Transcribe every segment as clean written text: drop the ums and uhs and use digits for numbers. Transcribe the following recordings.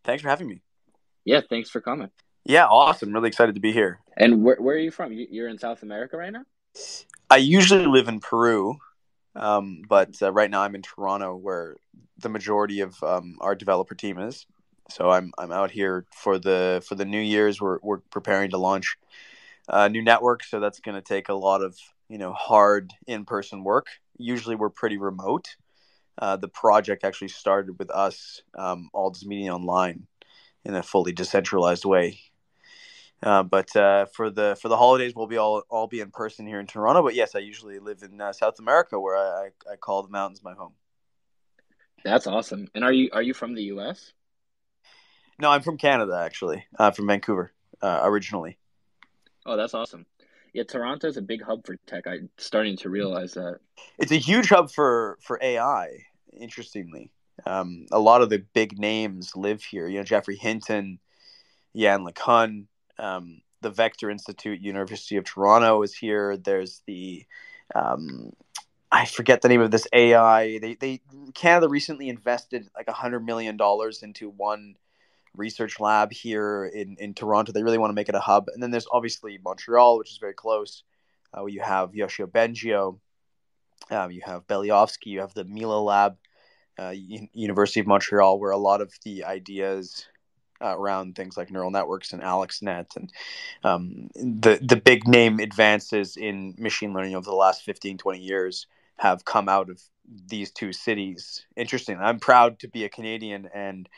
Thanks for having me. Yeah, thanks for coming. Yeah, awesome. Really excited to be here. And where are you from? You're in South America right now? I usually live in Peru, but right now I'm in Toronto, where the majority of our developer team is. So I'm out here for the New Year's. We're preparing to launch a new network, so that's going to take a lot of hard in person work. Usually we're pretty remote. The project actually started with us all just meeting online in a fully decentralized way. But for the holidays, we'll be all be in person here in Toronto. But yes, I usually live in South America, where I call the mountains my home. That's awesome. And are you from the US? No, I'm from Canada actually, from Vancouver originally. Oh, that's awesome. Yeah, Toronto's a big hub for tech. I'm starting to realize that. It's a huge hub for AI. Interestingly, a lot of the big names live here. Jeffrey Hinton, Yan LeCun, the Vector Institute, University of Toronto is here. There's the I forget the name of this AI. They Canada recently invested like $100 million into one research lab here in Toronto. They really want to make it a hub. And then there's obviously Montreal, which is very close. Where you have Yoshio Bengio, you have Beliovsky, you have the Mila Lab, University of Montreal, where a lot of the ideas around things like neural networks and AlexNet and the big name advances in machine learning over the last 15, 20 years have come out of these two cities. Interesting. I'm proud to be a Canadian and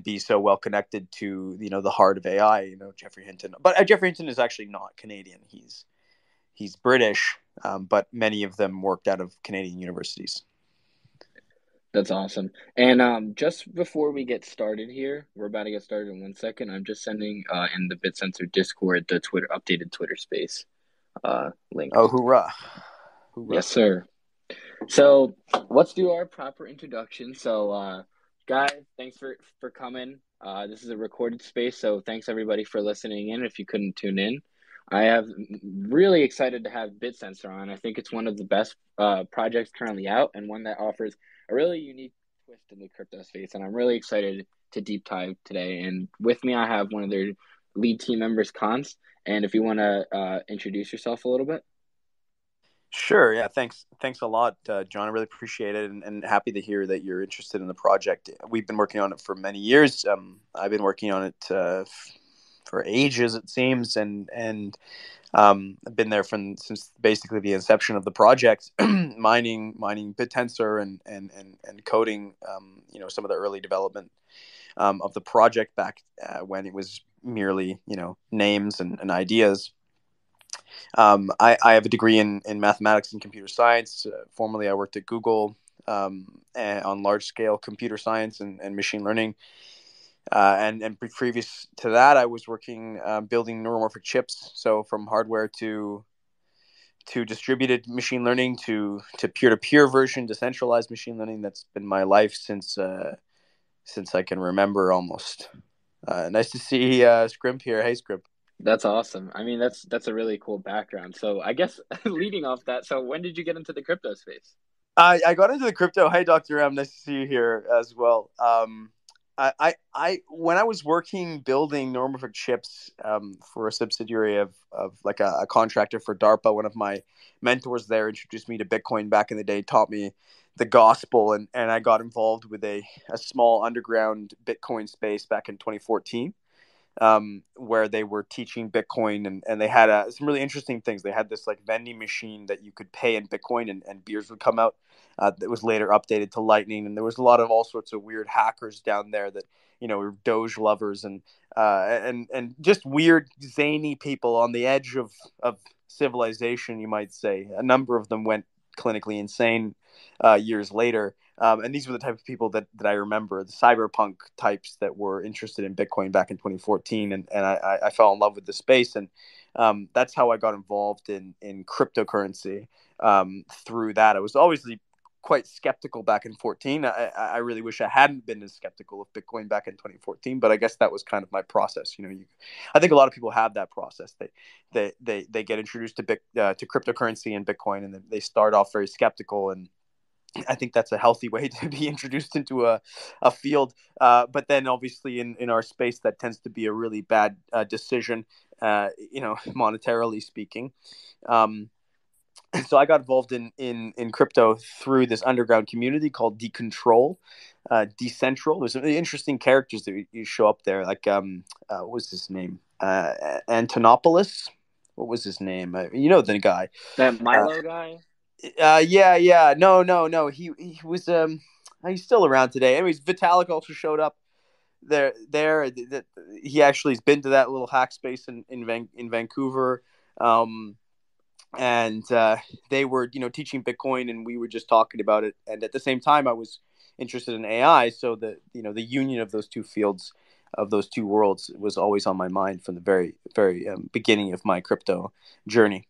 be so well connected to the heart of AI. Jeffrey Hinton, but Jeffrey Hinton is actually not Canadian. He's British, but many of them worked out of Canadian universities. That's awesome. And just before we get started here, we're about to get started in 1 second. I'm just sending in the Bittensor Discord the Twitter updated Twitter space link. Oh, hoorah! Hoorah! Yes, sir. So let's do our proper introduction. So, guys, thanks for coming. This is a recorded space, so thanks everybody for listening in. If you couldn't tune in, I have really excited to have Bittensor on. I think it's one of the best projects currently out, and one that offers a really unique twist in the crypto space. And I'm really excited to deep dive today. And with me, I have one of their lead team members, Const. And if you want to introduce yourself a little bit. Sure. Yeah. Thanks a lot, John. I really appreciate it, and happy to hear that you're interested in the project. We've been working on it for many years. I've been working on it for ages, it seems, and I've been there since basically the inception of the project, mining Bittensor and coding. Some of the early development of the project back when it was merely names and ideas. I have a degree in mathematics and computer science. Formerly, I worked at Google on large scale computer science and machine learning. And previous to that, I was working building neuromorphic chips. So from hardware to distributed machine learning to peer to peer version, decentralized machine learning. That's been my life since I can remember almost. Nice to see Scrimp here. Hey, Scrimp. That's awesome. I mean, that's a really cool background. So I guess leading off that, so when did you get into the crypto space? I got into the crypto. Hey, Dr. M, nice to see you here as well. When I was working building neuromorphic chips for a subsidiary of like a contractor for DARPA, one of my mentors there introduced me to Bitcoin back in the day, taught me the gospel, and I got involved with a small underground Bitcoin space back in 2014. Where they were teaching Bitcoin, and they had some really interesting things. They had this like vending machine that you could pay in Bitcoin, and beers would come out. That was later updated to Lightning, and there was a lot of all sorts of weird hackers down there that were Doge lovers and just weird zany people on the edge of civilization, you might say. A number of them went clinically insane years later. And these were the type of people that I remember, the cyberpunk types that were interested in Bitcoin back in 2014. And I fell in love with the space. And that's how I got involved in cryptocurrency through that. I was always quite skeptical back in 14. I really wish I hadn't been as skeptical of Bitcoin back in 2014, but I guess that was kind of my process. I think a lot of people have that process. They get introduced to cryptocurrency and Bitcoin, and they start off very skeptical, and I think that's a healthy way to be introduced into a field. But then obviously in our space, that tends to be a really bad decision, monetarily speaking. Um, so I got involved in crypto through this underground community called Decontrol, Decentral. There's some really interesting characters that you show up there. Like what was his name? Antonopoulos. What was his name? The guy. That Uh, Milo guy. yeah. No. He was he's still around today. Anyways, Vitalik also showed up there. He actually has been to that little hack space in Vancouver. And they were teaching Bitcoin, and we were just talking about it. And at the same time, I was interested in AI, so the union of those two fields, of those two worlds, was always on my mind from the very very beginning of my crypto journey.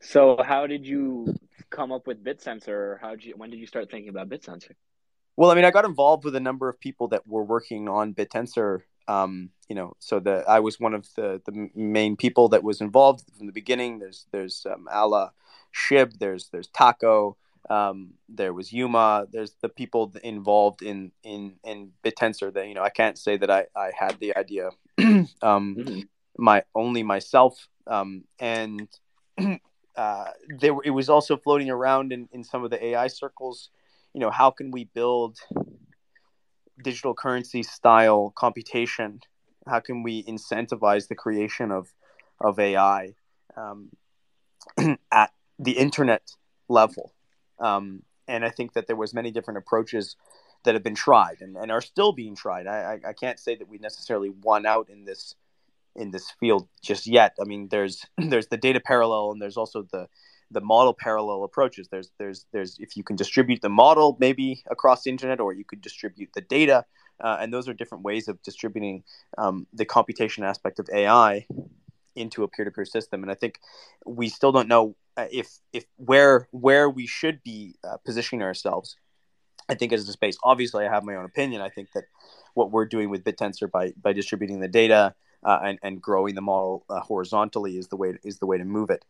So how did you come up with Bittensor? Or when did you start thinking about Bittensor? Well, I mean, I got involved with a number of people that were working on Bittensor. So I was one of the main people that was involved from the beginning. There's Ala Shib, there's Taco, there was Yuma. There's the people involved in Bittensor. That I can't say that I had the idea. Mm-hmm. Myself, and it was also floating around in some of the AI circles. How can we build digital currency style computation? How can we incentivize the creation of AI um, at the internet level? And I think that there was many different approaches that have been tried and are still being tried. I can't say that we necessarily won out in this field just yet. I mean, there's the data parallel, and there's also the model parallel approaches. There's if you can distribute the model maybe across the internet, or you could distribute the data, and those are different ways of distributing the computation aspect of AI into a peer-to-peer system. And I think we still don't know if where we should be positioning ourselves. I think as a space, obviously, I have my own opinion. I think that what we're doing with Bittensor by distributing the data and growing the model horizontally is the way to move it.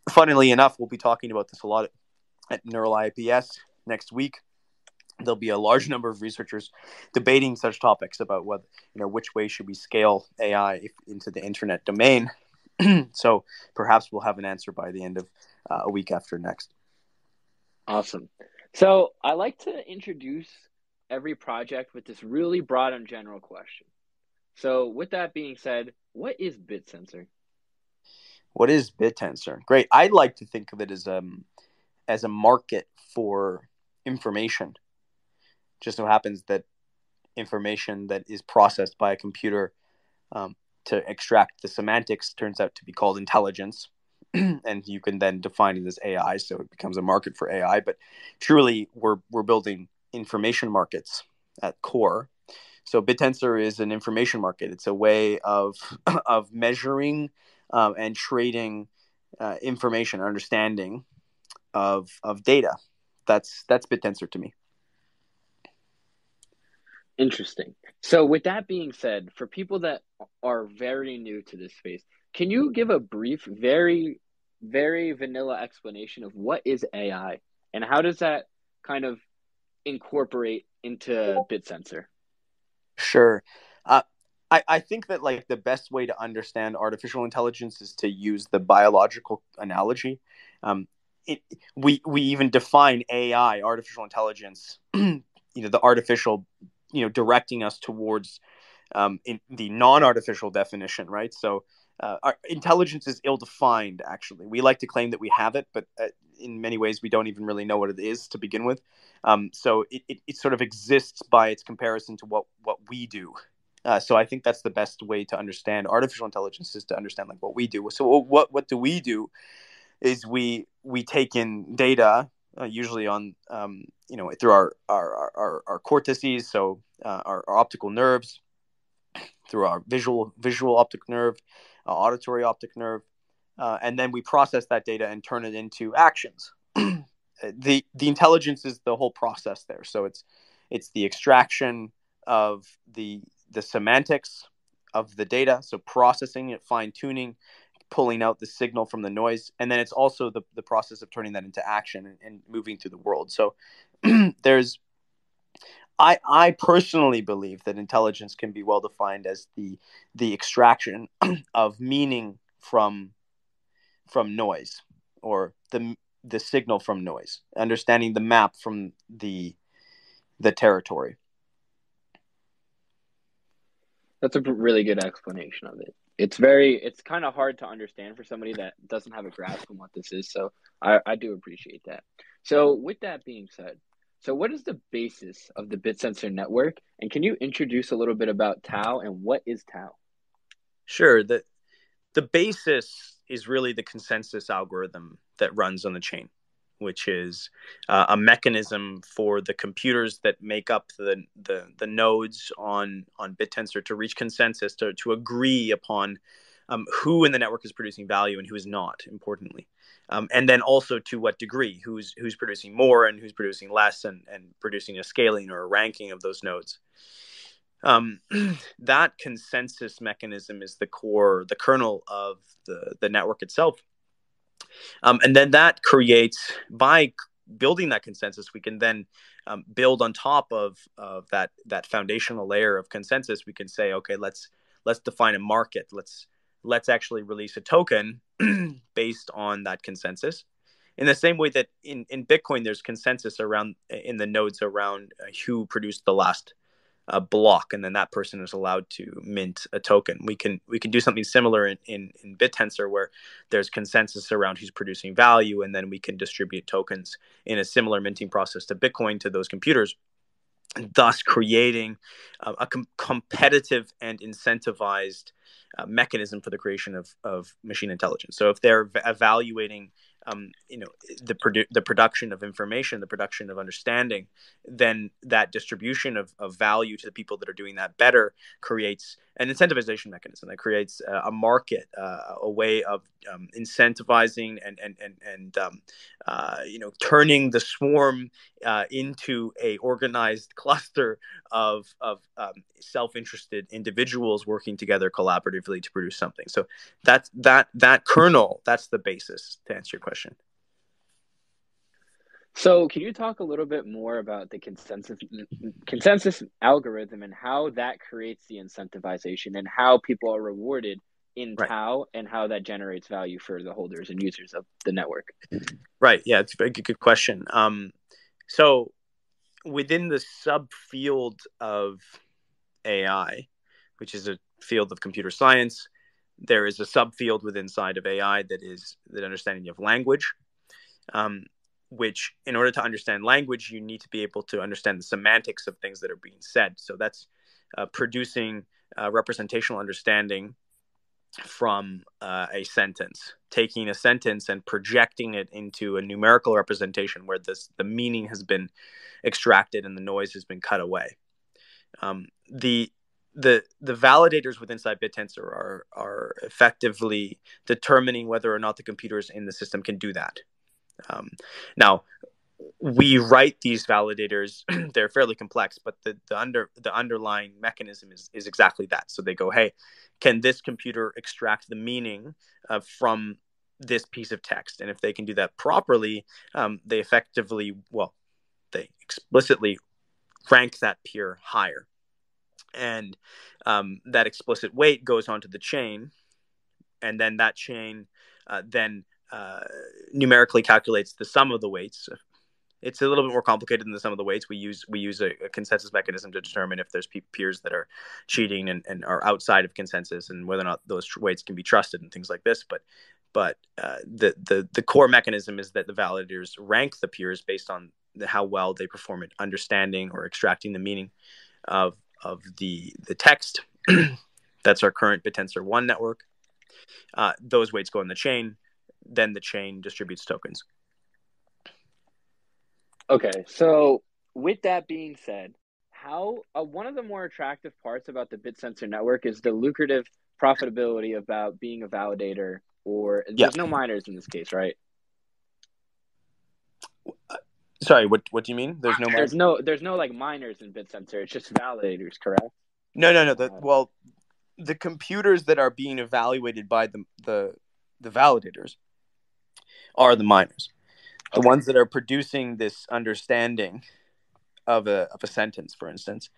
Funnily enough, we'll be talking about this a lot at Neural IPS next week. There'll be a large number of researchers debating such topics about which way should we scale AI into the internet domain. So perhaps we'll have an answer by the end of a week after next. Awesome. So I like to introduce every project with this really broad and general question. So with that being said, what is Bittensor? What is Bittensor? Great. I'd like to think of it as a market for information. Just so happens that information that is processed by a computer to extract the semantics turns out to be called intelligence. And you can then define it as AI, so it becomes a market for AI. But truly, we're building information markets at core. So Bittensor is an information market. It's a way of of measuring and trading information, understanding of data. That's Bittensor to me. Interesting. So with that being said, for people that are very new to this space, can you give a brief, very, very vanilla explanation of what is AI and how does that kind of incorporate into Bittensor? Sure. Uh, I think that like the best way to understand artificial intelligence is to use the biological analogy. Um, we even define AI, artificial intelligence, the artificial, directing us towards in the non-artificial definition, right? So our intelligence is ill-defined. Actually, we like to claim that we have it, but in many ways, we don't even really know what it is to begin with. So it sort of exists by its comparison to what we do. So I think that's the best way to understand artificial intelligence, is to understand like what we do. So what do we do? Is we take in data usually on through our cortices, so our optical nerves, through our visual optic nerve, auditory optic nerve, and then we process that data and turn it into actions. The intelligence is the whole process there. So it's the extraction of the semantics of the data, so processing it, fine tuning, pulling out the signal from the noise, and then it's also the process of turning that into action and moving through the world. So there's I personally believe that intelligence can be well defined as the extraction of meaning from noise, or the signal from noise, understanding the map from the territory. That's a really good explanation of it. It's kind of hard to understand for somebody that doesn't have a grasp on what this is. So I do appreciate that. So with that being said, so what is the basis of the Bittensor network? And can you introduce a little bit about Tau and what is Tau? Sure. The basis is really the consensus algorithm that runs on the chain, which is a mechanism for the computers that make up the nodes on Bittensor to reach consensus, to agree upon who in the network is producing value and who is not, importantly. And then also to what degree, who's producing more and who's producing less, and producing a scaling or a ranking of those nodes. That consensus mechanism is the kernel of the network itself. And then that creates, by building that consensus, we can then build on top of that foundational layer of consensus. We can say, okay, let's define a market. Let's actually release a token based on that consensus. In the same way that in Bitcoin, there's consensus around in the nodes around who produced the last block, and then that person is allowed to mint a token. We can do something similar in Bittensor, where there's consensus around who's producing value, and then we can distribute tokens in a similar minting process to Bitcoin to those computers, thus creating a competitive and incentivized mechanism for the creation of machine intelligence. So if they're evaluating the production of information, the production of understanding, then that distribution of value to the people that are doing that better creates an incentivization mechanism that creates a market, a way of incentivizing and turning the swarm into a organized cluster of self-interested individuals working together collaboratively to produce something. So that kernel, that's the basis, to answer your question. So can you talk a little bit more about the consensus algorithm and how that creates the incentivization and how people are rewarded in Right. Tau and how that generates value for the holders and users of the network? Right. Yeah, it's a good question. So within the subfield of AI, which is a field of computer science, there is a subfield within side of AI that is the understanding of language, which, in order to understand language, you need to be able to understand the semantics of things that are being said. So that's producing representational understanding from a sentence, taking a sentence and projecting it into a numerical representation where the meaning has been extracted and the noise has been cut away. The validators within Bittensor are effectively determining whether or not the computers in the system can do that. Now, we write these validators; they're fairly complex, but the underlying mechanism is exactly that. So they go, hey, can this computer extract the meaning from this piece of text? And if they can do that properly, they explicitly rank that peer higher. And that explicit weight goes onto the chain, and then that chain then numerically calculates the sum of the weights. It's a little bit more complicated than the sum of the weights. We use a consensus mechanism to determine if there's peers that are cheating and are outside of consensus, and whether or not those weights can be trusted and things like this. But the core mechanism is that the validators rank the peers based on how well they perform at understanding or extracting the meaning of the text. That's our current Bittensor 1 network. Those weights go in the chain. Then the chain distributes tokens. Okay, so with that being said, how one of the more attractive parts about the Bittensor network is the lucrative profitability about being a validator, or there's no miners in this case, right? Sorry, what do you mean? There's no miners? There's no like miners in Bittensor. It's just validators, correct? No. The computers that are being evaluated by the The validators are the miners, the Okay. ones that are producing this understanding of a sentence, for instance,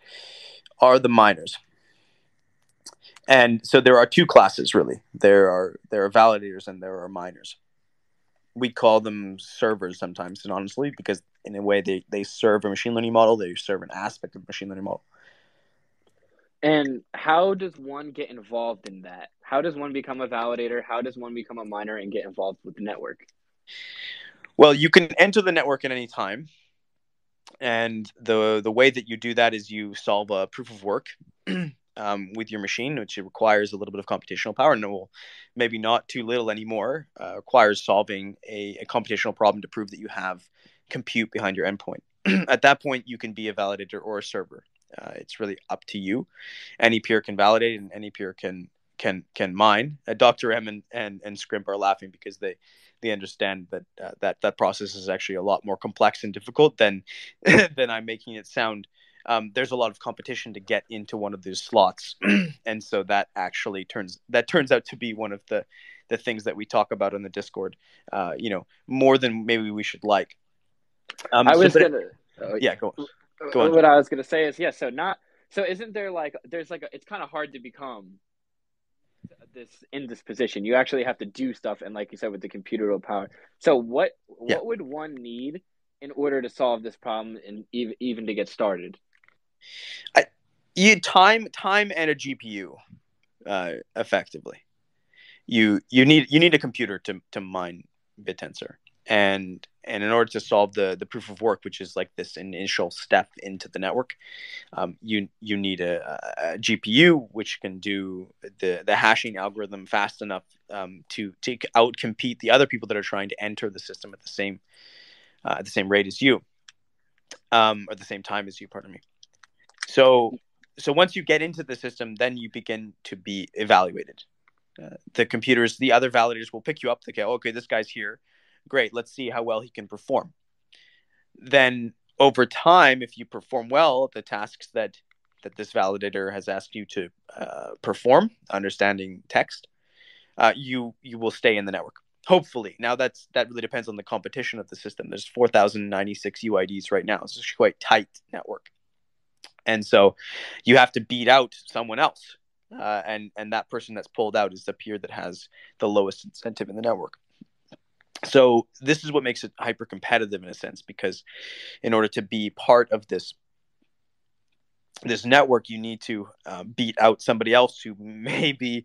are the miners. And so there are two classes really. There are validators and there are miners. We call them servers sometimes synonymously because in a way they serve a machine learning model, they serve an aspect of the machine learning model. And how does one get involved in that? How does one become a validator? How does one become a miner and get involved with the network? Well, you can enter the network at any time. And the way that you do that is you solve a proof of work with your machine, which requires a little bit of computational power. And will maybe not too little anymore. Requires solving a computational problem to prove that you have compute behind your endpoint. At that point, you can be a validator or a server. It's really up to you. Any peer can validate, and any peer can mine. Dr. M and Scrimp are laughing because they understand that that process is actually a lot more complex and difficult than than I'm making it sound. There's a lot of competition to get into one of those slots, and so that actually turns out to be one of the things that we talk about in the Discord. More than maybe we should like. I So, was but gonna. Uh, yeah, go on, John. what I was gonna say is, yeah. So not. So isn't there like there's like it's kind of hard to become this in this position. You actually have to do stuff, and like you said, with the computer power. So Yeah, what would one need in order to solve this problem and even to get started? I, you time and a GPU effectively. You need a computer to mine Bittensor, and in order to solve the proof of work, which is like this initial step into the network, you need a GPU which can do the hashing algorithm fast enough to outcompete the other people that are trying to enter the system at the same rate as you, or the same time as you. Pardon me. So so once you get into the system, then you begin to be evaluated. The other validators will pick you up. They go, okay, this guy's here. Great. Let's see how well he can perform. Then over time, if you perform well, the tasks that this validator has asked you to perform, understanding text, you will stay in the network. Hopefully. Now that really depends on the competition of the system. There's 4,096 UIDs right now. It's a quite tight network, and so you have to beat out someone else. And that person that's pulled out is the peer that has the lowest incentive in the network. So this is what makes it hyper competitive in a sense, because in order to be part of this network, you need to beat out somebody else who may be,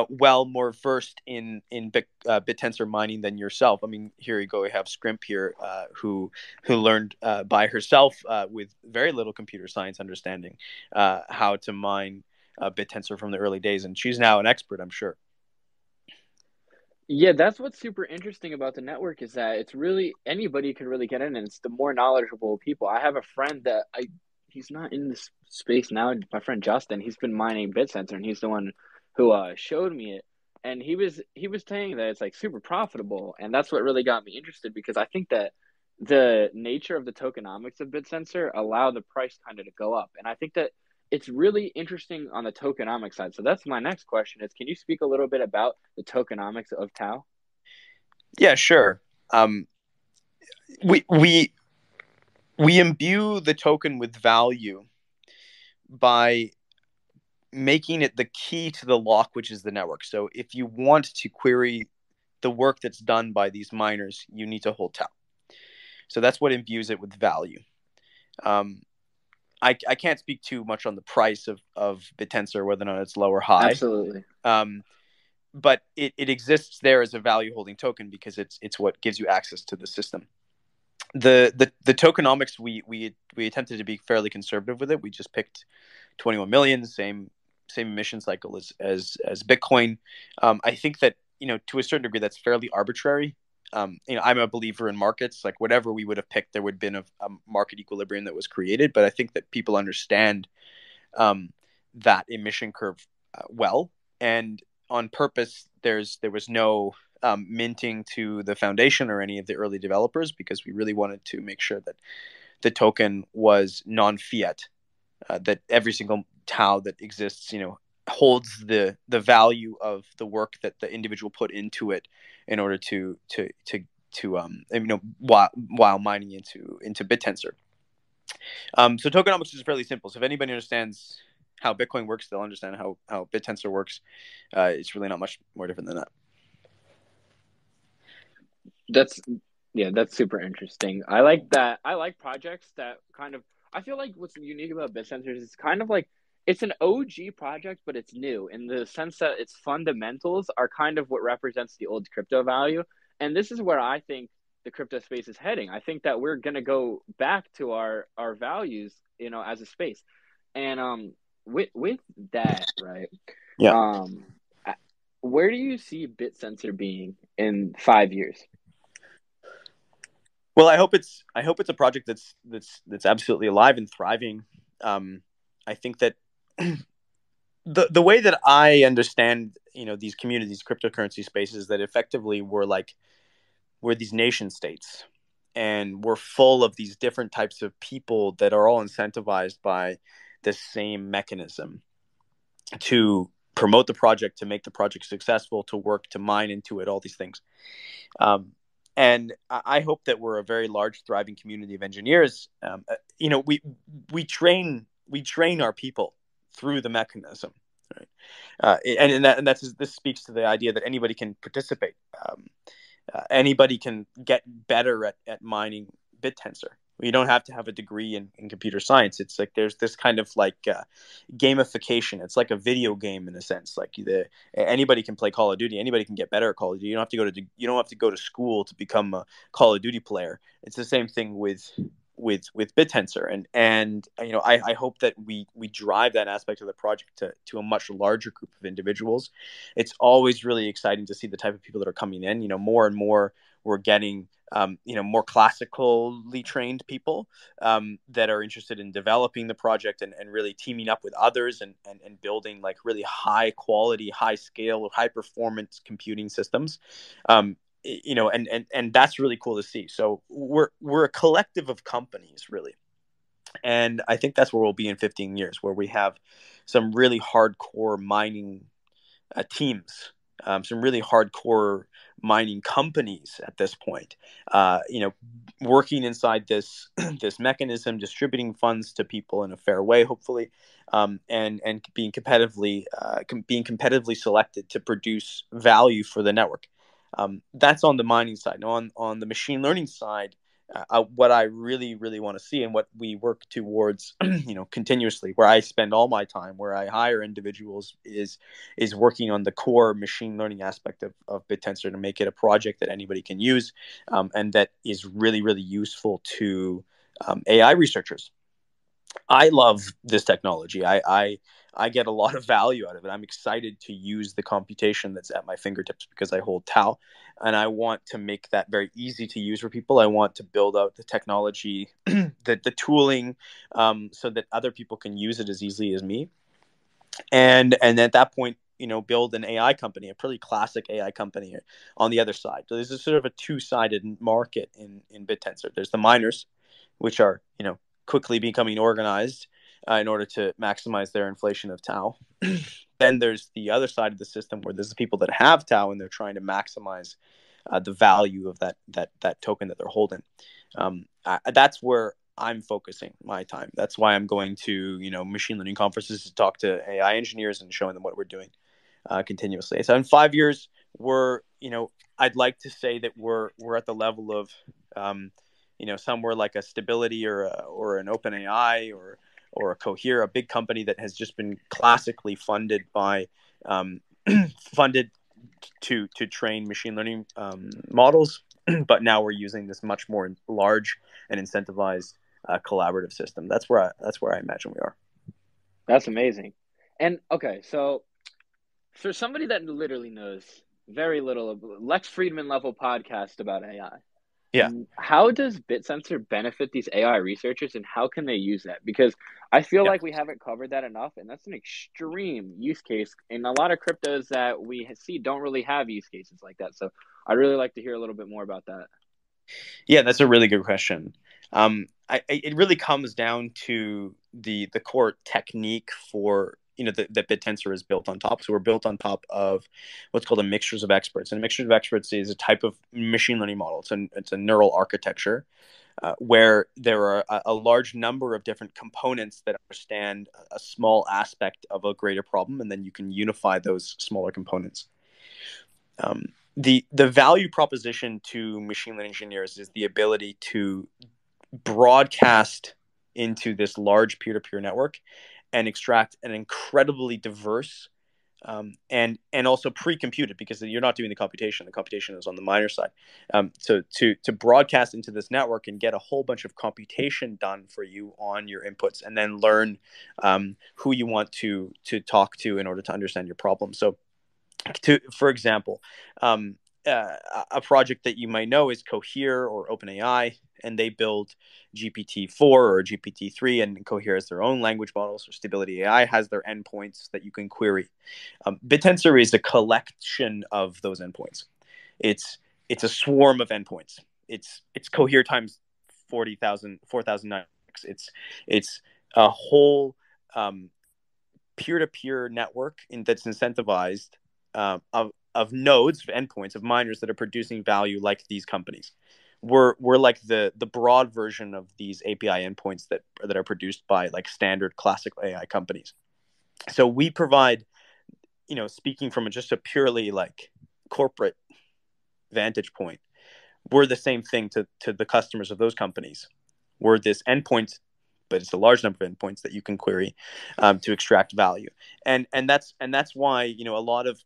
well more versed in Bittensor mining than yourself. I mean, here you go. We have Scrimp here, who learned by herself with very little computer science understanding how to mine Bittensor from the early days, and she's now an expert, I'm sure. Yeah, that's what's super interesting about the network is that it's really anybody can really get in, and it's the more knowledgeable people. I have a friend that he's not in this space now. My friend Justin, he's been mining Bitsensor, and he's the one who showed me it. And he was saying that it's like super profitable, and that's what really got me interested because I think that the nature of the tokenomics of Bitsensor allow the price kind of to go up, and I think that it's really interesting on the tokenomic side. So that's my next question is can you speak a little bit about the tokenomics of Tau? Yeah, sure. We we imbue the token with value by making it the key to the lock, which is the network. So if you want to query the work that's done by these miners, you need to hold Tau. So that's what imbues it with value. Um, I can't speak too much on the price of Bittensor, whether or not it's low or high. Absolutely. Um, but it exists there as a value holding token because it's what gives you access to the system. The tokenomics we attempted to be fairly conservative with it. We just picked 21 million, same emission cycle as Bitcoin. I think that to a certain degree that's fairly arbitrary. I'm a believer in markets. Like whatever we would have picked, there would have been a market equilibrium that was created. But I think that people understand that emission curve well, and on purpose. There was no minting to the foundation or any of the early developers because we really wanted to make sure that the token was non-fiat, that every single Tau that exists, holds the value of the work that the individual put into it in order to while mining into Bittensor. So tokenomics is fairly simple. So if anybody understands how Bitcoin works, they'll understand how Bittensor works. It's really not much more different than that. That's super interesting. I like that. I like projects that kind of. I feel like what's unique about Bittensor is it's kind of like it's an OG project, but it's new in the sense that its fundamentals are kind of what represents the old crypto value. And this is where I think the crypto space is heading. I think that we're gonna go back to our values, as a space. And with that, right? Yeah. Um, where do you see Bittensor being in 5 years? Well, I hope it's a project that's absolutely alive and thriving. I think that the way that I understand these communities, cryptocurrency spaces, that effectively we're these nation states, and we're full of these different types of people that are all incentivized by the same mechanism to promote the project, to make the project successful, to work, to mine into it, all these things. And I hope that we're a very large, thriving community of engineers. We train our people through the mechanism, right? This speaks to the idea that anybody can participate. Anybody can get better at mining Bittensor. You don't have to have a degree in computer science. It's like there's this kind of gamification. It's like a video game in a sense. Like anybody can play Call of Duty. Anybody can get better at Call of Duty. You don't have to go to school to become a Call of Duty player. It's the same thing with Bittensor, and I hope that we drive that aspect of the project to a much larger group of individuals. It's always really exciting to see the type of people that are coming in. More and more we're getting more classically trained people that are interested in developing the project and really teaming up with others and building like really high quality, high scale, high performance computing systems. And that's really cool to see. So we're a collective of companies, really. And I think that's where we'll be in 15 years, where we have some really hardcore mining teams, some really hardcore mining companies at this point, working inside this this mechanism, distributing funds to people in a fair way, hopefully, and being competitively selected to produce value for the network. That's on the mining side. Now, on the machine learning side, what I really, really want to see, and what we work towards, continuously, where I spend all my time, where I hire individuals, is working on the core machine learning aspect of Bittensor to make it a project that anybody can use, and that is really, really useful to AI researchers. I love this technology. I get a lot of value out of it. I'm excited to use the computation that's at my fingertips because I hold Tau, and I want to make that very easy to use for people. I want to build out the technology, the tooling, so that other people can use it as easily as me. And at that point, build an AI company, a pretty classic AI company on the other side. So there's a sort of a two-sided market in Bittensor. There's the miners, which are quickly becoming organized in order to maximize their inflation of Tau. Then there's the other side of the system where there's the people that have Tau and they're trying to maximize the value of that token that they're holding. That's where I'm focusing my time. That's why I'm going to machine learning conferences to talk to AI engineers and showing them what we're doing continuously. So in 5 years, I'd like to say that we're at the level of somewhere like a Stability or an OpenAI or a Cohere, a big company that has just been classically funded by funded to train machine learning models, but now we're using this much more large and incentivized collaborative system. That's where I imagine we are. That's amazing. And okay, so for somebody that literally knows very little of Lex Friedman level podcast about AI, Yeah. how does Bittensor benefit these AI researchers, and how can they use that? Because I feel like we haven't covered that enough, and that's an extreme use case. And a lot of cryptos that we see don't really have use cases like that. So I'd really like to hear a little bit more about that. Yeah, that's a really good question. It really comes down to the core technique for that Bittensor is built on top. So we're built on top of what's called a mixtures of experts, and a mixture of experts is a type of machine learning model. It's a neural architecture where there are a large number of different components that understand a small aspect of a greater problem, and then you can unify those smaller components. The value proposition to machine learning engineers is the ability to broadcast into this large peer-to-peer network and extract an incredibly diverse and also pre-computed, because you're not doing the computation. The computation is on the miner side. So to broadcast into this network and get a whole bunch of computation done for you on your inputs, and then learn who you want to talk to in order to understand your problem. So, for example, a project that you might know is Cohere or OpenAI, and they build GPT-4 or GPT-3, and Cohere has their own language models, or Stability AI has their endpoints that you can query. Bittensor is a collection of those endpoints. It's a swarm of endpoints. It's Cohere times 4,009. It's a whole peer-to-peer network that's incentivized of nodes, of endpoints, of miners that are producing value like these companies. We're like the broad version of these API endpoints that are produced by like standard classical AI companies. So we provide, speaking from just a purely like corporate vantage point, we're the same thing to the customers of those companies. We're this endpoint, but it's a large number of endpoints that you can query to extract value, and that's why a lot of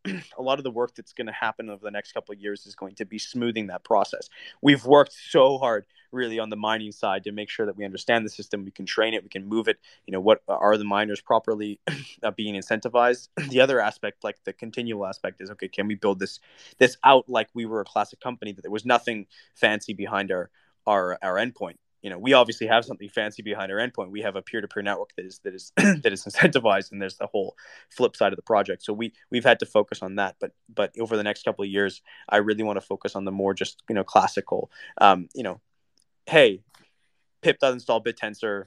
the work that's going to happen over the next couple of years is going to be smoothing that process. We've worked so hard, really, on the mining side to make sure that we understand the system, we can train it, we can move it. What are the miners properly being incentivized? The other aspect, like the continual aspect, is okay. Can we build this out like we were a classic company, that there was nothing fancy behind our endpoint? We obviously have something fancy behind our endpoint. We have a peer-to-peer network that is that is incentivized, and there's the whole flip side of the project. So we've had to focus on that. But over the next couple of years, I really want to focus on the more just classical. Hey, pip.install Bittensor,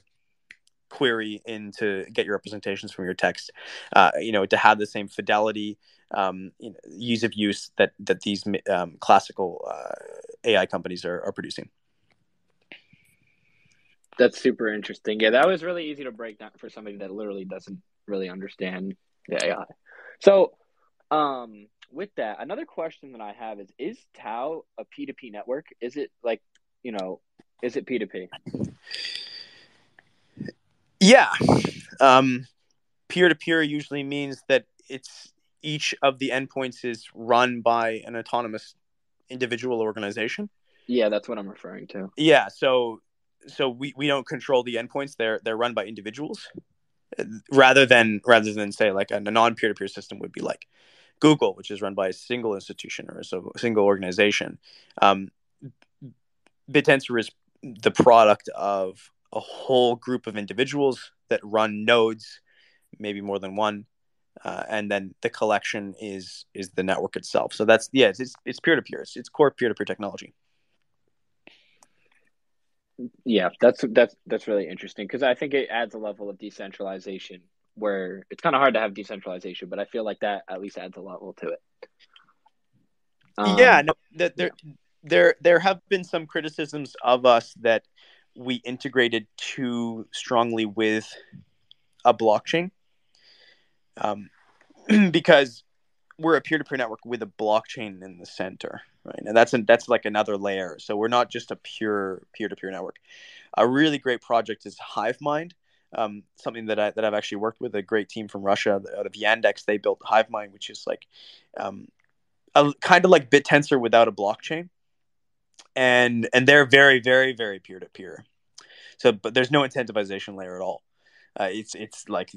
query in to get your representations from your text. To have the same fidelity, ease of use that these classical AI companies are producing. That's super interesting. Yeah, that was really easy to break down for somebody that literally doesn't really understand the AI. So, with that, another question that I have is Tau a P2P network? Is it like, is it P2P? Yeah. Peer-to-peer usually means that each of the endpoints is run by an autonomous individual organization. Yeah, that's what I'm referring to. Yeah, so we don't control the endpoints. They're run by individuals, rather than say like a non-peer-to-peer system would be like Google, which is run by a single institution or a single organization. Bittensor is the product of a whole group of individuals that run nodes, maybe more than one, and then the collection is the network itself. So it's peer-to-peer. It's core peer-to-peer technology. Yeah, that's really interesting, because I think it adds a level of decentralization where it's kind of hard to have decentralization, but I feel like that at least adds a level to it. There have been some criticisms of us that we integrated too strongly with a blockchain, because we're a peer-to-peer network with a blockchain in the center, right? And that's like another layer. So we're not just a pure peer-to-peer network. A really great project is HiveMind, something that I've actually worked with a great team from Russia out of Yandex. They built HiveMind, which is like a kind of like Bittensor without a blockchain, and they're very, very, very peer-to-peer. So, but there's no incentivization layer at all. It's like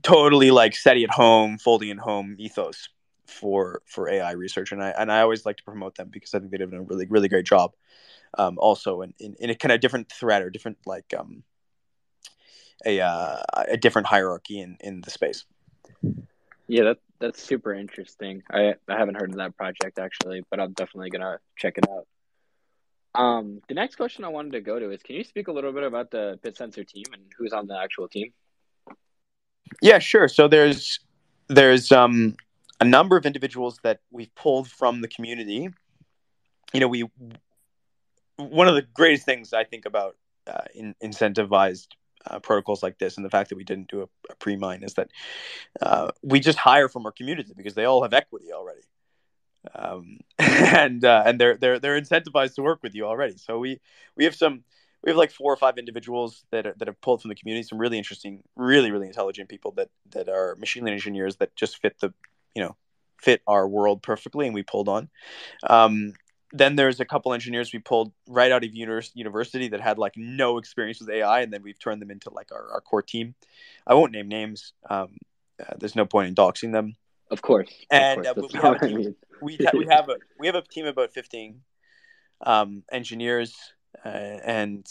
totally like SETI at home, folding at home ethos for AI research, and I always like to promote them because I think they did a really, really great job. Also in a kind of different thread, or different like a different hierarchy in the space. Yeah, that's super interesting. I haven't heard of that project actually, but I'm definitely gonna check it out. The next question I wanted to go to is, can you speak a little bit about the Bittensor team and who's on the actual team? Yeah, sure. So there's a number of individuals that we've pulled from the community. We one of the greatest things I think about incentivized protocols like this, and the fact that we didn't do a pre-mine, is that we just hire from our community because they all have equity already, and they're incentivized to work with you already. So we have some. We have like 4 or 5 individuals that have pulled from the community, some really interesting, really intelligent people that are machine learning engineers that just you know, fit our world perfectly, and we pulled on. Um, then there's a couple engineers we pulled right out of university that had like no experience with AI, and then we've turned them into like our core team. I won't name names. There's no point in doxing them. Of And course, but that's we have a all I team. mean. We have a team of about 15 engineers, and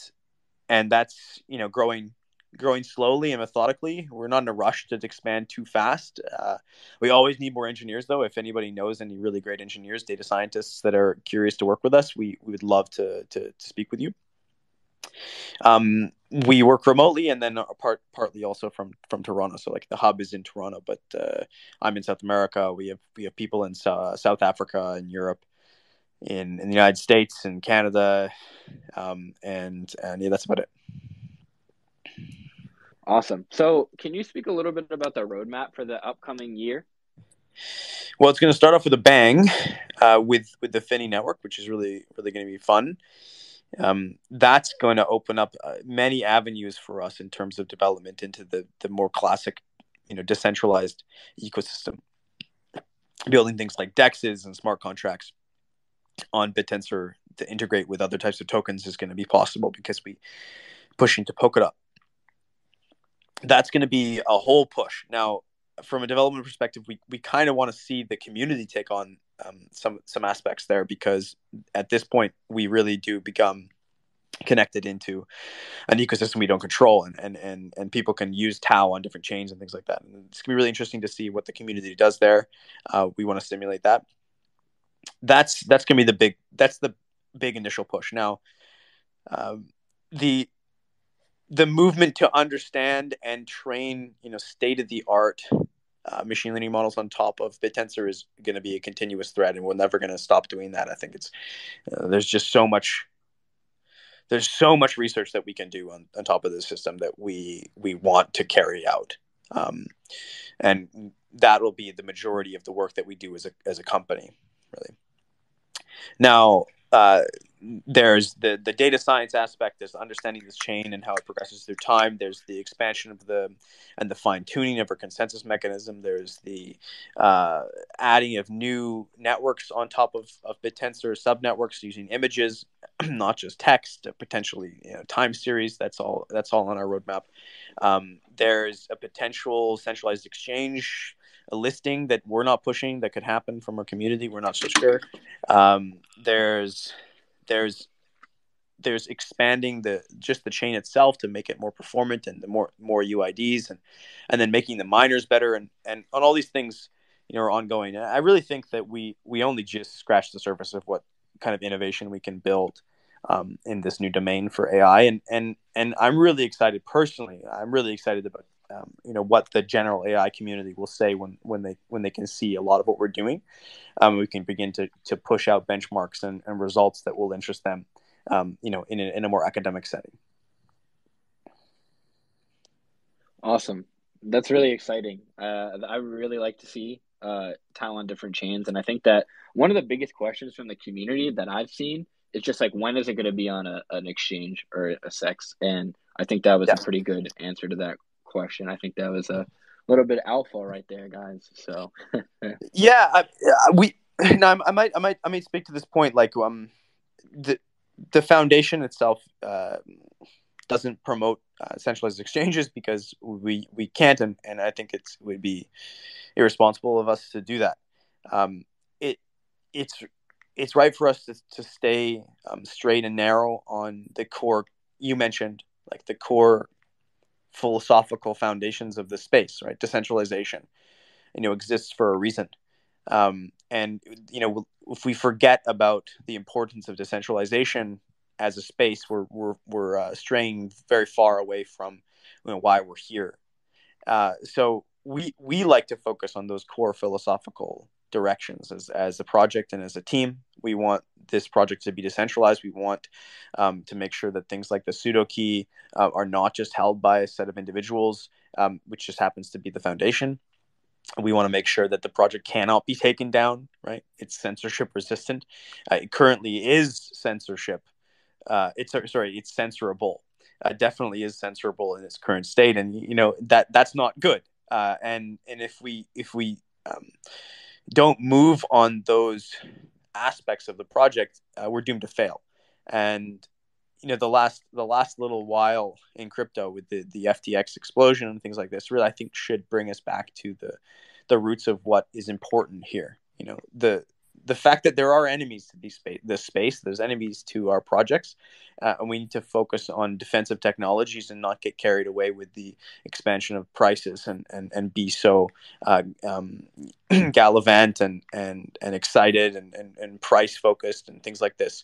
that's growing slowly and methodically. We're not in a rush to expand too fast. We always need more engineers, though. If anybody knows any really great engineers, data scientists that are curious to work with us, we would love to speak with you. We work remotely, and then partly also from Toronto. So like the hub is in Toronto, but I'm in South America. We have people in South Africa and Europe, in the United States and Canada, and yeah, that's about it. Awesome. So, can you speak a little bit about the roadmap for the upcoming year? Well, it's going to start off with a bang, with the Finney network, which is really going to be fun. That's going to open up many avenues for us in terms of development into the more classic, decentralized ecosystem. Building things like dexes and smart contracts on Bittensor to integrate with other types of tokens is going to be possible because we push into Polkadot. That's going to be a whole push. Now, from a development perspective, we kind of want to see the community take on some aspects there, because at this point we really do become connected into an ecosystem we don't control, and people can use Tau on different chains and things like that. And it's gonna be really interesting to see what the community does there. We want to stimulate that. That's gonna be the big initial push. Now, the the movement to understand and train state of the art machine learning models on top of Bittensor is going to be a continuous thread, and we're never going to stop doing that. I think it's there's just so much research that we can do on top of this system that we want to carry out, and that will be the majority of the work that we do as a company, really. Now, there's the data science aspect. There's understanding this chain and how it progresses through time. There's the expansion of the fine tuning of our consensus mechanism. There's the adding of new networks on top of Bittensor sub networks using images, not just text. Potentially, time series. That's all on our roadmap. There's a potential centralized exchange, a listing that we're not pushing that could happen from our community. We're not so sure. There's expanding the chain itself to make it more performant and the more UIDs, and then making the miners better, and on all these things are ongoing. And I really think that we only just scratched the surface of what kind of innovation we can build in this new domain for AI, and I'm really excited personally. I'm really excited about what the general AI community will say when they can see a lot of what we're doing. We can begin to push out benchmarks and results that will interest them, in a more academic setting. Awesome. That's really exciting. I really like to see Tau on different chains, and I think that one of the biggest questions from the community that I've seen is just like, when is it going to be on an exchange or a SEX? And I think that was a Yeah, pretty good answer to that question. I think that was a little bit alpha right there, guys. So yeah. We now I might speak to this point, like the foundation itself doesn't promote centralized exchanges because we can't, and I think it would be irresponsible of us to do that. It it's it's right for us to stay straight and narrow on the core you mentioned, like the core philosophical foundations of the space, right? Decentralization, exists for a reason. And if we forget about the importance of decentralization as a space, we're straying very far away from why we're here. So we like to focus on those core philosophical directions as a project and as a team. We want this project to be decentralized. We want to make sure that things like the pseudo key are not just held by a set of individuals, which just happens to be the foundation. We want to make sure that the project cannot be taken down, right? It's censorship resistant. It currently is censorship. It's censorable. Definitely is censorable in its current state, and that's not good. And if we don't move on those aspects of the project, we're doomed to fail. And the last little while in crypto with the FTX explosion and things like this really, I think, should bring us back to the roots of what is important here. The fact that there are enemies to this space, there's enemies to our projects, and we need to focus on defensive technologies and not get carried away with the expansion of prices and be so gallivant and excited and price focused and things like this,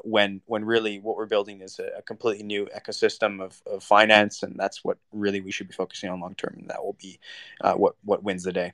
when really what we're building is a completely new ecosystem of finance, and that's what really we should be focusing on long term, and that will be what wins the day.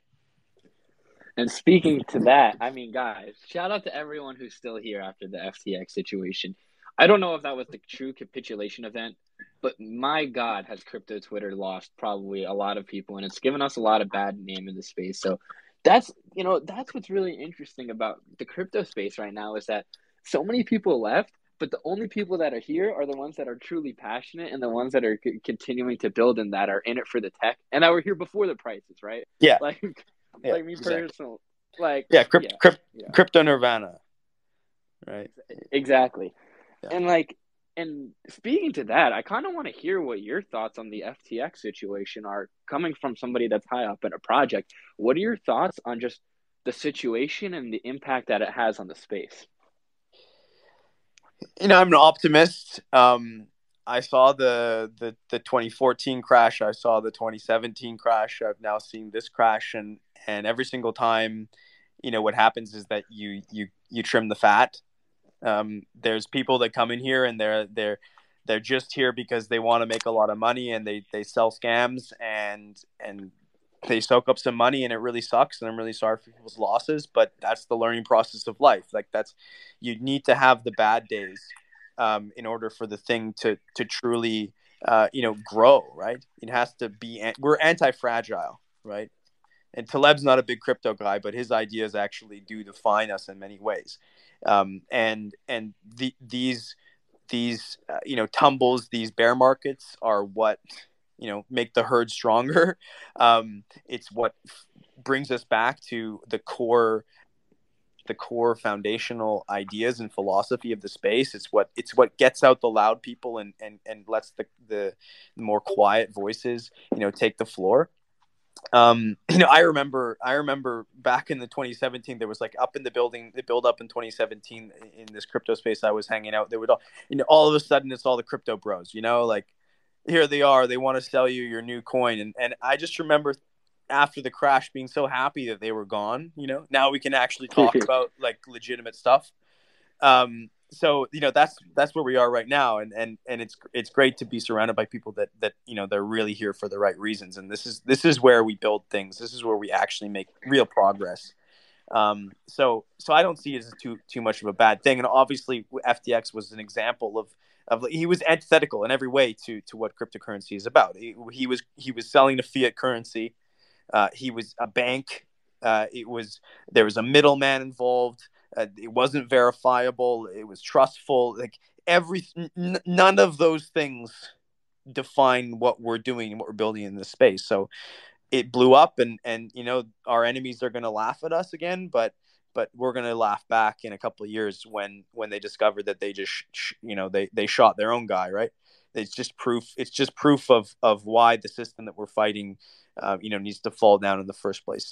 And speaking to that, I mean, guys, shout out to everyone who's still here after the FTX situation. I don't know if that was the true capitulation event, but my God, has crypto Twitter lost probably a lot of people, and it's given us a lot of bad name in the space. So that's what's really interesting about the crypto space right now, is that so many people left, but the only people that are here are the ones that are truly passionate and the ones that are continuing to build and that are in it for the tech and that were here before the prices, right? Yeah. Like, Yeah, like me exactly. personal, like Yeah, yeah, crypto nirvana, right? exactly. Yeah. And like, and speaking to that, I kind of want to hear what your thoughts on the FTX situation are, coming from somebody that's high up in a project. What are your thoughts on just the situation and the impact that it has on the space? I'm an optimist. I saw the 2014 crash. I saw the 2017 crash. I've now seen this crash, and every single time, what happens is that you trim the fat. There's people that come in here and they're just here because they want to make a lot of money, and they sell scams and they soak up some money, and it really sucks, and I'm really sorry for people's losses, but that's the learning process of life. Like, you need to have the bad days, in order for the thing to truly grow, right? It has to be, we're anti-fragile, right? And Taleb's not a big crypto guy, but his ideas actually do define us in many ways. These tumbles, these bear markets are what make the herd stronger. It's what brings us back to the core foundational ideas and philosophy of the space. It's what gets out the loud people and lets the more quiet voices take the floor. I remember back in the 2017, there was like up in the building, the build up in 2017 in this crypto space I was hanging out. There would all of a sudden it's all the crypto bros, like here they are, they want to sell you your new coin, and I just remember after the crash being so happy that they were gone. Now we can actually talk about like legitimate stuff. So that's where we are right now, and it's great to be surrounded by people that they're really here for the right reasons, and this is where we build things. This is where we actually make real progress. So I don't see it as too much of a bad thing, and obviously FTX was an example of he was antithetical in every way to what cryptocurrency is about. He was selling a fiat currency. He was a bank. There was a middleman involved. It wasn't verifiable. It was trustful. Like none of those things define what we're doing and what we're building in this space. So it blew up, and our enemies are going to laugh at us again, but we're going to laugh back in a couple of years when they discover that they just they shot their own guy, right? It's just proof of why the system that we're fighting needs to fall down in the first place.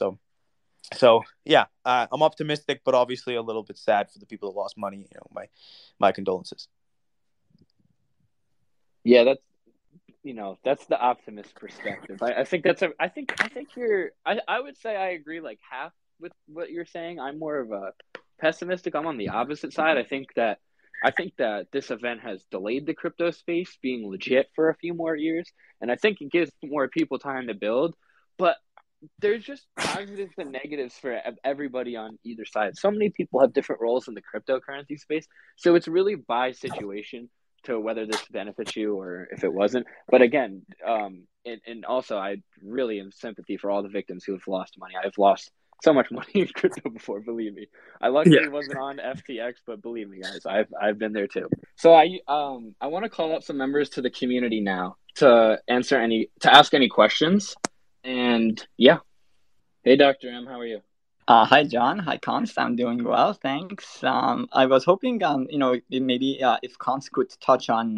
So yeah, I'm optimistic, but obviously a little bit sad for the people that lost money. My condolences. Yeah, that's the optimist perspective. I think I think I would say I agree like half with what you're saying. I'm more of a pessimistic. I'm on the opposite side. I think that I think that this event has delayed the crypto space being legit for a few more years, and I think it gives more people time to build. But there's just positives and negatives for everybody on either side. So many people have different roles in the cryptocurrency space, so it's really by situation to whether this benefits you or if it wasn't. But again, and also I really am sympathy for all the victims who have lost money. I've lost so much money in crypto before, believe me. I Yeah. luckily wasn't on FTX, but believe me, guys, I've been there too. So I want to call up some members to the community now to ask any questions. And yeah. Hey, Dr. M, how are you? Hi, John. Hi, Const. I'm doing well, thanks. I was hoping, maybe if Const could touch on,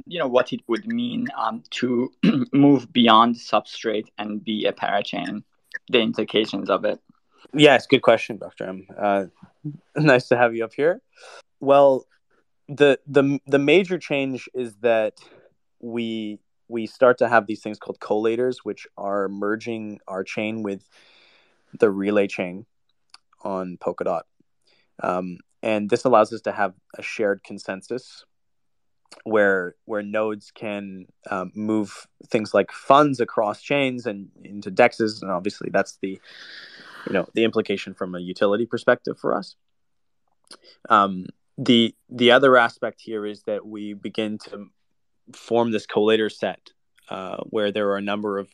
what it would mean to move beyond substrate and be a parachain, the implications of it. Yes, good question, Dr. M. Nice to have you up here. Well, the major change is that we start to have these things called collators, which are merging our chain with the relay chain on Polkadot. And this allows us to have a shared consensus where nodes can move things like funds across chains and into dexes, and obviously that's the implication from a utility perspective for us. The other aspect here is that we begin to form this collator set where there are a number of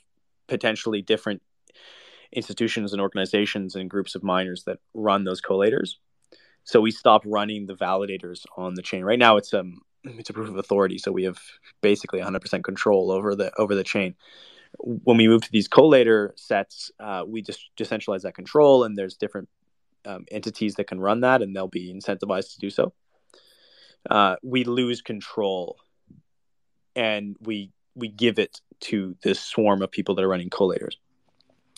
potentially different institutions and organizations and groups of miners that run those collators. So we stop running the validators on the chain. Right now it's a proof of authority, so we have basically 100% control over the chain. When we move to these collator sets, we just decentralize that control, and there's different entities that can run that, and they'll be incentivized to do so. We lose control, and we give it to this swarm of people that are running collators.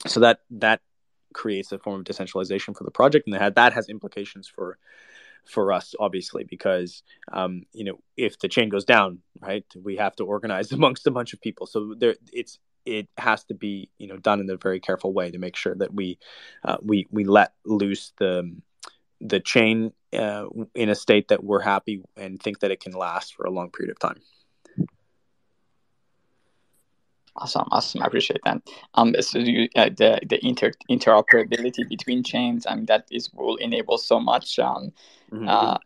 So that creates a form of decentralization for the project, and that has implications for us, obviously, because if the chain goes down, right, we have to organize amongst a bunch of people. So it has to be done in a very careful way to make sure that we let loose the chain in a state that we're happy and think that it can last for a long period of time. Awesome. I appreciate that. So the interoperability between chains, that will enable so much.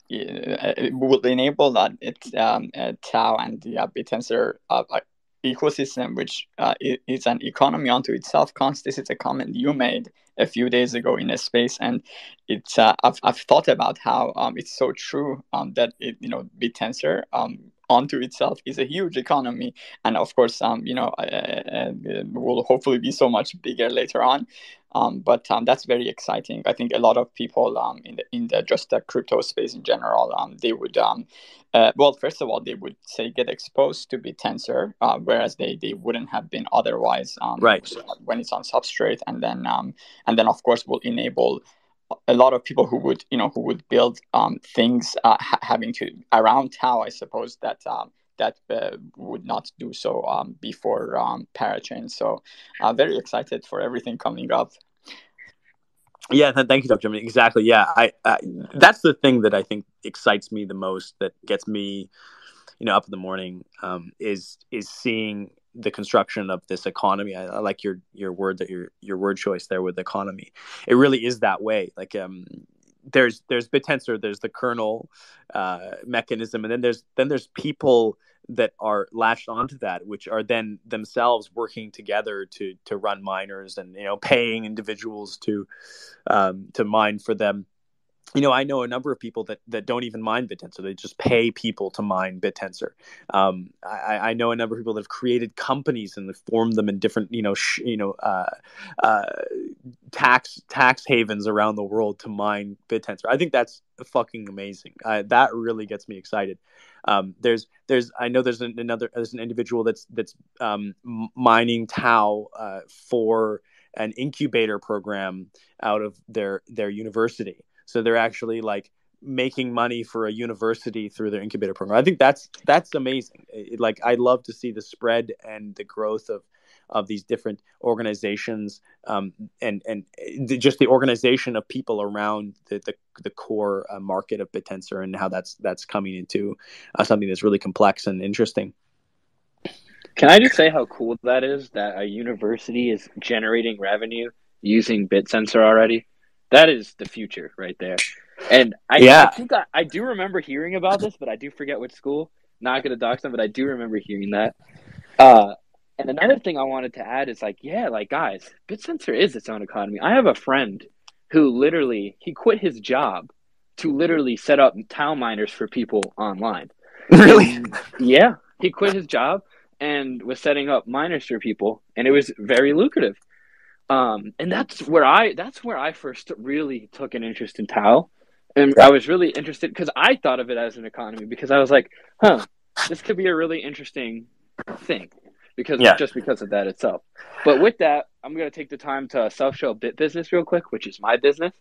It will enable that it's Tau and the Bittensor ecosystem, which is an economy unto itself. Const, this is a comment you made a few days ago in a space, and it's I've thought about how it's so true that Bittensor onto itself is a huge economy, and of course will hopefully be so much bigger later on. But that's very exciting. I think a lot of people in the just the crypto space in general, they would first of all, they would say get exposed to Bittensor, whereas they wouldn't have been otherwise. Right. When it's on substrate, and then of course will enable a lot of people who would build things having to around Tau, I suppose, that would not do so before Parachain. So very excited for everything coming up. Yeah, thank you, Dr. Jimmy. Exactly. Yeah, I that's the thing that I think excites me the most, that gets me up in the morning, is seeing the construction of this economy. I like your word, that your word choice there with economy. It really is that way. Like there's Bittensor, there's the kernel mechanism, and then there's people that are latched onto that, which are then themselves working together to run miners, and paying individuals to mine for them. I know a number of people that don't even mine Bittensor. They just pay people to mine Bittensor. I know a number of people that have created companies and formed them in different, tax havens around the world to mine Bittensor. I think that's fucking amazing. That really gets me excited. There's an individual that's mining Tau for an incubator program out of their university. So they're actually like making money for a university through their incubator program. I think that's amazing. I love to see the spread and the growth of these different organizations, and just the organization of people around the core market of Bittensor, and how that's coming into something that's really complex and interesting. Can I just say how cool that is that a university is generating revenue using Bittensor already? That is the future right there. And I think I do remember hearing about this, but I do forget which school. Not going to dox them, but I do remember hearing that. And another thing I wanted to add is guys, Bittensor is its own economy. I have a friend who he quit his job to literally set up tau miners for people online. Really? And, yeah, he quit his job and was setting up miners for people, and it was very lucrative. And that's where I first really took an interest in tau, and I was really interested because I thought of it as an economy, because I was like, this could be a really interesting thing just because of that itself. But with that, I'm going to take the time to self-show Bit Business real quick, which is my business.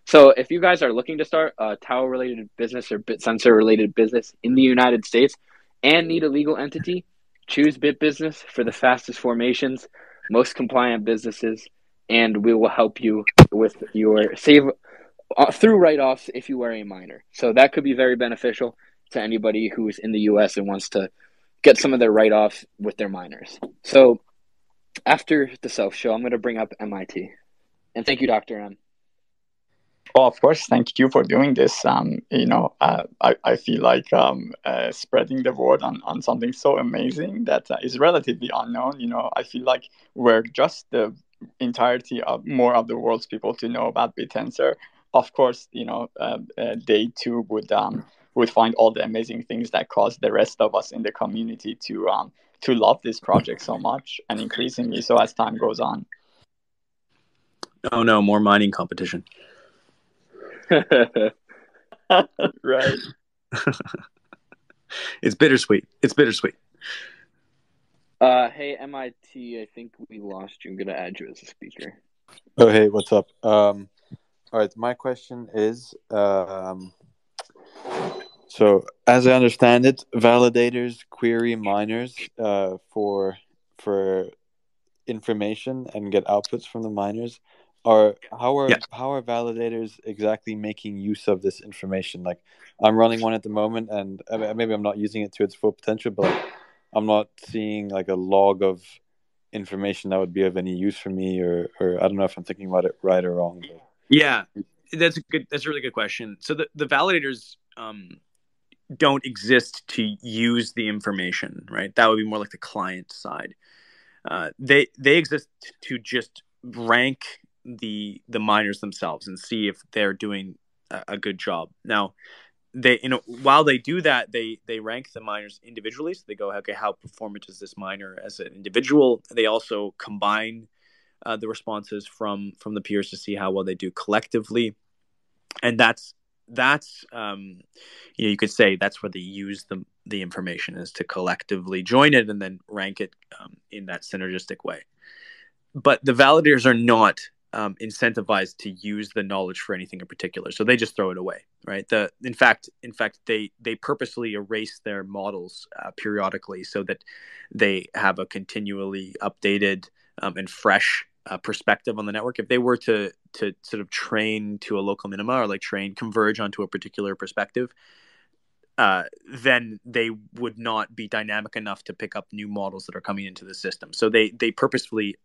So if you guys are looking to start a tau-related business or Bittensor-related business in the United States and need a legal entity, choose Bit Business for the fastest formations, most compliant businesses, and we will help you with your through write-offs if you are a miner. So that could be very beneficial to anybody who's in the U.S. and wants to get some of their write-offs with their miners. So after the self-show, I'm going to bring up MIT. And thank you, Dr. M. Well, of course, thank you for doing this. I feel like spreading the word on something so amazing that is relatively unknown. I feel like we're just the entirety of more of the world's people to know about Bittensor. Of course, they too would find all the amazing things that cause the rest of us in the community to love this project so much, and increasingly so as time goes on. Oh no, more mining competition. Right. It's bittersweet. Hey, MIT, I think we lost you. I'm going to add you as a speaker. Oh, hey, what's up? All right, my question is, so as I understand it, validators query miners for information and get outputs from the miners. How are validators exactly making use of this information? Like, I'm running one at the moment, and maybe I'm not using it to its full potential, but I'm not seeing like a log of information that would be of any use for me, or I don't know if I'm thinking about it right or wrong. But... Yeah, that's a really good question. So the validators don't exist to use the information, right? That would be more like the client side. They exist to just rank the miners themselves and see if they're doing a good job. Now, while they do that, they rank the miners individually. So they go, okay, how performant is this miner as an individual? They also combine the responses from the peers to see how well they do collectively, and that's you could say that's where they use the information, is to collectively join it and then rank it in that synergistic way. But the validators are not incentivized to use the knowledge for anything in particular, so they just throw it away, right? In fact, they purposely erase their models periodically so that they have a continually updated and fresh perspective on the network. If they were to sort of train to a local minima, or like converge onto a particular perspective, then they would not be dynamic enough to pick up new models that are coming into the system. So they purposefully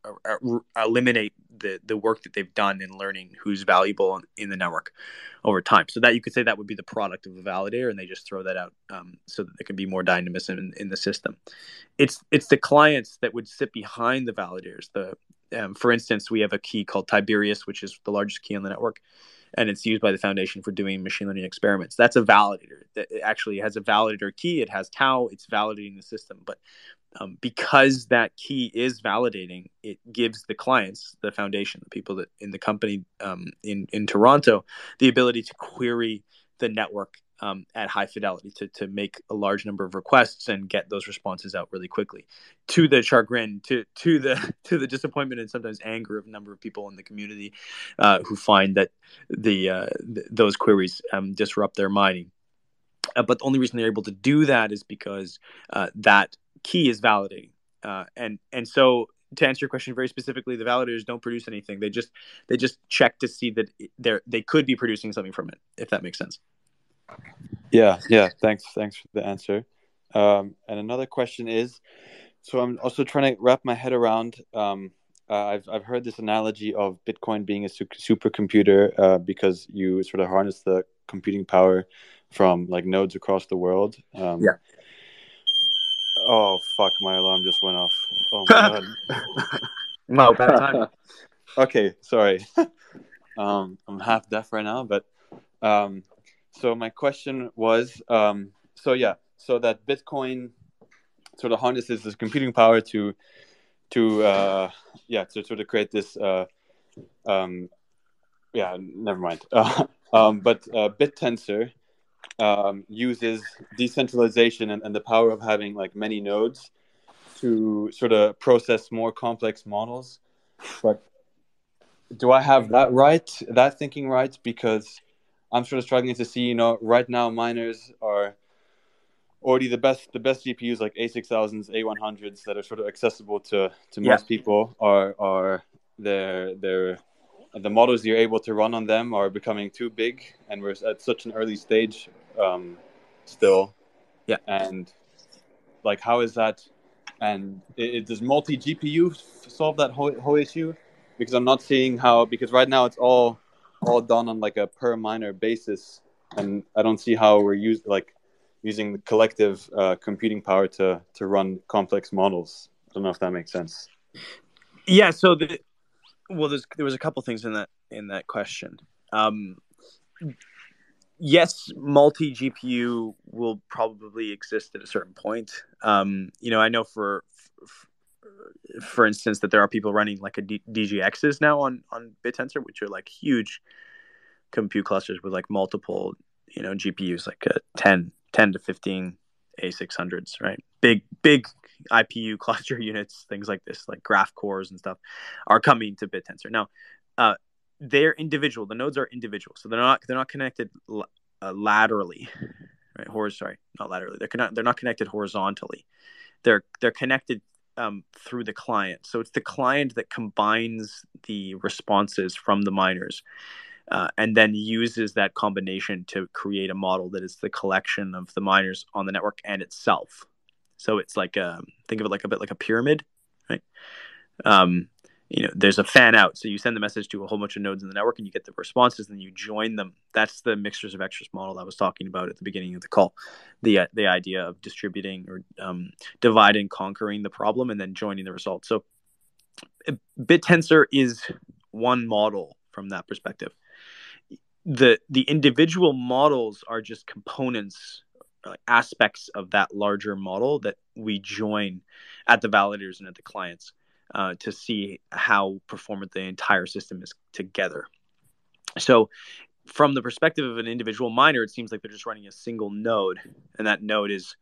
eliminate the work that they've done in learning who's valuable in the network over time. So that you could say that would be the product of a validator, and they just throw that out so that there can be more dynamism in the system. It's the clients that would sit behind the validators. For instance, we have a key called Tiberius, which is the largest key on the network, and it's used by the foundation for doing machine learning experiments. That's a validator. That actually has a validator key. It has tau. It's validating the system. But because that key is validating, it gives the clients, the foundation, the people that in the company in Toronto, the ability to query the network at high fidelity, to make a large number of requests and get those responses out really quickly, to the chagrin, to the disappointment and sometimes anger of a number of people in the community who find that those queries disrupt their mining. But the only reason they're able to do that is because that key is validating. And so to answer your question very specifically, the validators don't produce anything. They just check to see that they could be producing something from it, if that makes sense. Yeah. Thanks for the answer. And another question is, so I'm also trying to wrap my head around. I've heard this analogy of Bitcoin being a supercomputer because you sort of harness the computing power from like nodes across the world. Yeah. Oh fuck! My alarm just went off. Oh my god. Wow, bad time. Okay, sorry. I'm half deaf right now, but so my question was, so that Bitcoin sort of harnesses this computing power to sort of create this never mind. But Bittensor uses decentralization and the power of having like many nodes to sort of process more complex models. But do I have that thinking right? Because I'm sort of struggling to see, right now miners are already the best GPUs like A6000s, A100s that are sort of accessible to most people are the models you're able to run on them are becoming too big, and we're at such an early stage still. Yeah. And like, how is that? And does multi GPU solve that whole issue? Because I'm not seeing how. Because right now it's all done on like a per miner basis, and I don't see how we're using the collective computing power to run complex models. I don't know if that makes sense. Yeah. So there was a couple things in that question. Yes, multi GPU will probably exist at a certain point. I know for instance that there are people running like a DGXs now on Bittensor, which are like huge compute clusters with like multiple GPUs, like 10 to 15 A600s, right? Big IPU cluster units, things like this, like graph cores and stuff, are coming to Bittensor now. They're individual. The nodes are individual, so they're not connected laterally, right? Sorry, not laterally. They're not connected horizontally. They're connected through the client. So it's the client that combines the responses from the miners, and then uses that combination to create a model that is the collection of the miners on the network and itself. So it's like think of it like a bit like a pyramid, right? There's a fan out. So you send the message to a whole bunch of nodes in the network and you get the responses and you join them. That's the mixtures of extras model I was talking about at the beginning of the call. The idea of distributing or dividing, conquering the problem, and then joining the result. So Bittensor is one model from that perspective. The individual models are just components, aspects of that larger model that we join at the validators and at the clients to see how performant the entire system is together. So from the perspective of an individual miner, it seems like they're just running a single node, and that node is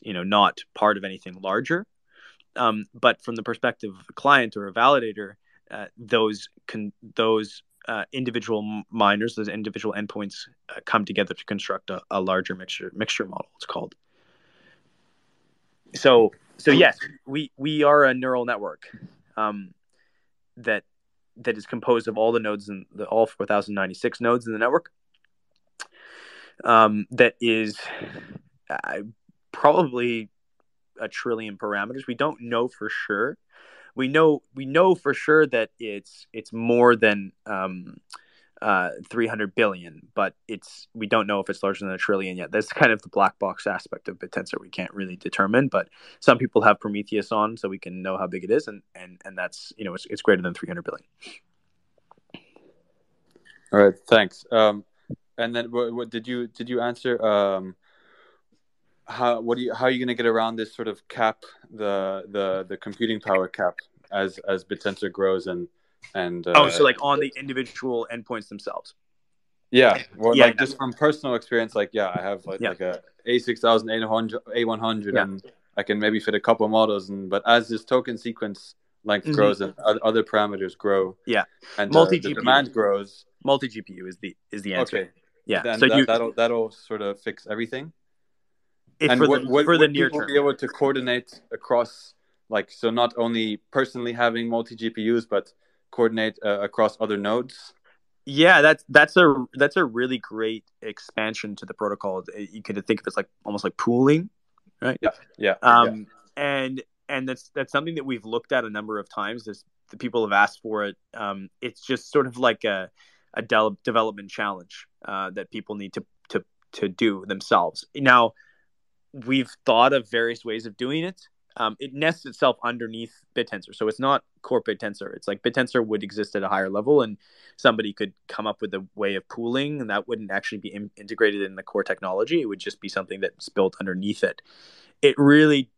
not part of anything larger. But from the perspective of a client or a validator, those individual miners, those individual endpoints come together to construct a larger mixture model, it's called. So yes, we are a neural network that is composed of all the nodes in all 4,096 nodes in the network. That is probably a trillion parameters. We don't know for sure. We know for sure that it's more than 300 billion, but we don't know if it's larger than a trillion yet. That's kind of the black box aspect of Bittensor. We can't really determine, but some people have Prometheus on, so we can know how big it is, and that's it's greater than 300 billion. All right, thanks. And then what did you answer? How are you going to get around this sort of cap, the computing power cap as Bittensor grows and so like on the individual endpoints themselves. Yeah, well, like just from personal experience, like I have like a A6000, A100, and I can maybe fit a couple of models, but as this token sequence length grows and other parameters grow, and the demand grows, multi GPU is the answer. Okay, yeah, so that'll sort of fix everything. And would the near term, be able to coordinate across Like, so not only personally having multi GPUs, but coordinate across other nodes. Yeah, that's a really great expansion to the protocol. You could think of it as like almost like pooling, right? Yeah. And that's something that we've looked at a number of times. The people have asked for it. It's just sort of like a development challenge that people need to do themselves. Now, we've thought of various ways of doing it. It nests itself underneath Bittensor, so it's not core Bittensor. It's like Bittensor would exist at a higher level, and somebody could come up with a way of pooling, and that wouldn't actually be integrated in the core technology. It would just be something that's built underneath it. It really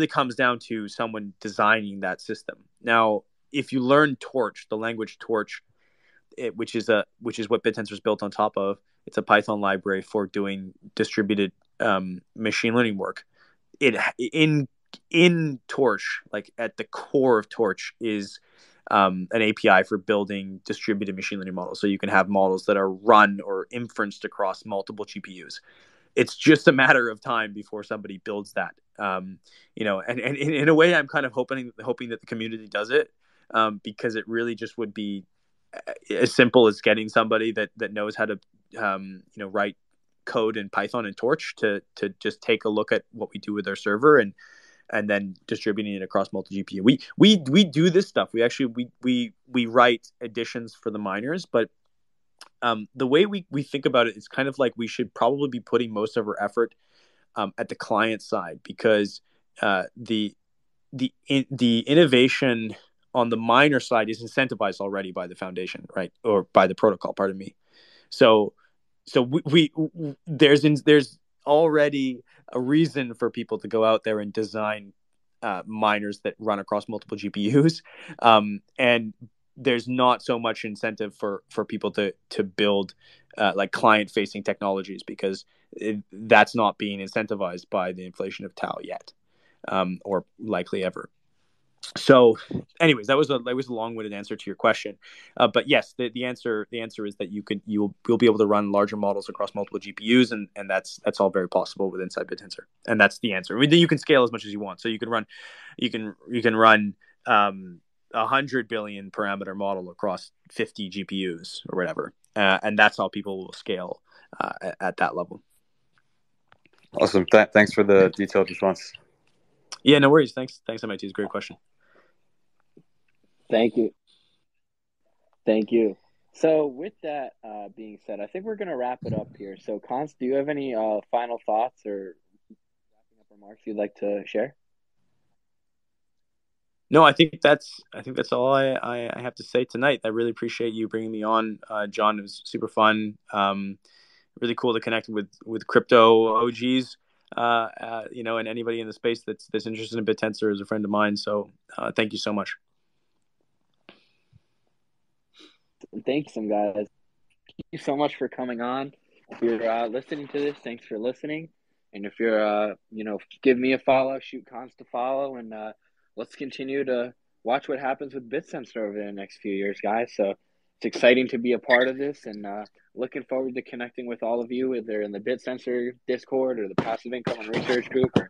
comes down to someone designing that system. Now, if you learn Torch, the language Torch, which is what Bittensor is built on top of, it's a Python library for doing distributed machine learning work. It in Torch, like at the core of Torch, is an API for building distributed machine learning models. So you can have models that are run or inferenced across multiple GPUs. It's just a matter of time before somebody builds that. And in a way, I'm kind of hoping that the community does it, because it really just would be as simple as getting somebody that knows how to write code in Python and Torch to just take a look at what we do with our server and then distributing it across multi GPU. We do this stuff. We write additions for the miners, but the way we think about it is kind of like we should probably be putting most of our effort at the client side, because the innovation on the miner side is incentivized already by the foundation, right? Or by the protocol, pardon me. So there's already a reason for people to go out there and design miners that run across multiple GPUs, and there's not so much incentive for people to build like client facing technologies, because that's not being incentivized by the inflation of Tau yet, or likely ever. So, anyways, that was a long-winded answer to your question, but yes, the answer is that you'll be able to run larger models across multiple GPUs, and that's all very possible with inside Bittensor, and that's the answer. I mean, you can scale as much as you want, so you can run 100 billion parameter model across 50 GPUs or whatever, and that's how people will scale at that level. Awesome. Thanks for the detailed response. Yeah, no worries. Thanks, MIT. It's a great question. Thank you. So with that being said, I think we're going to wrap it up here. So Const, do you have any final thoughts or wrapping up remarks you'd like to share? No, I think that's all I have to say tonight. I really appreciate you bringing me on, John. It was super fun. Really cool to connect with crypto OGs, and anybody in the space that's interested in Bittensor is a friend of mine. So thank you so much. Thanks, guys. Thank you so much for coming on. If you're listening to this, thanks for listening. And if you're, give me a follow, shoot Const a follow, and let's continue to watch what happens with Bittensor over the next few years, guys. So it's exciting to be a part of this, and looking forward to connecting with all of you, either in the Bittensor Discord or the Passive Income and Research Group, or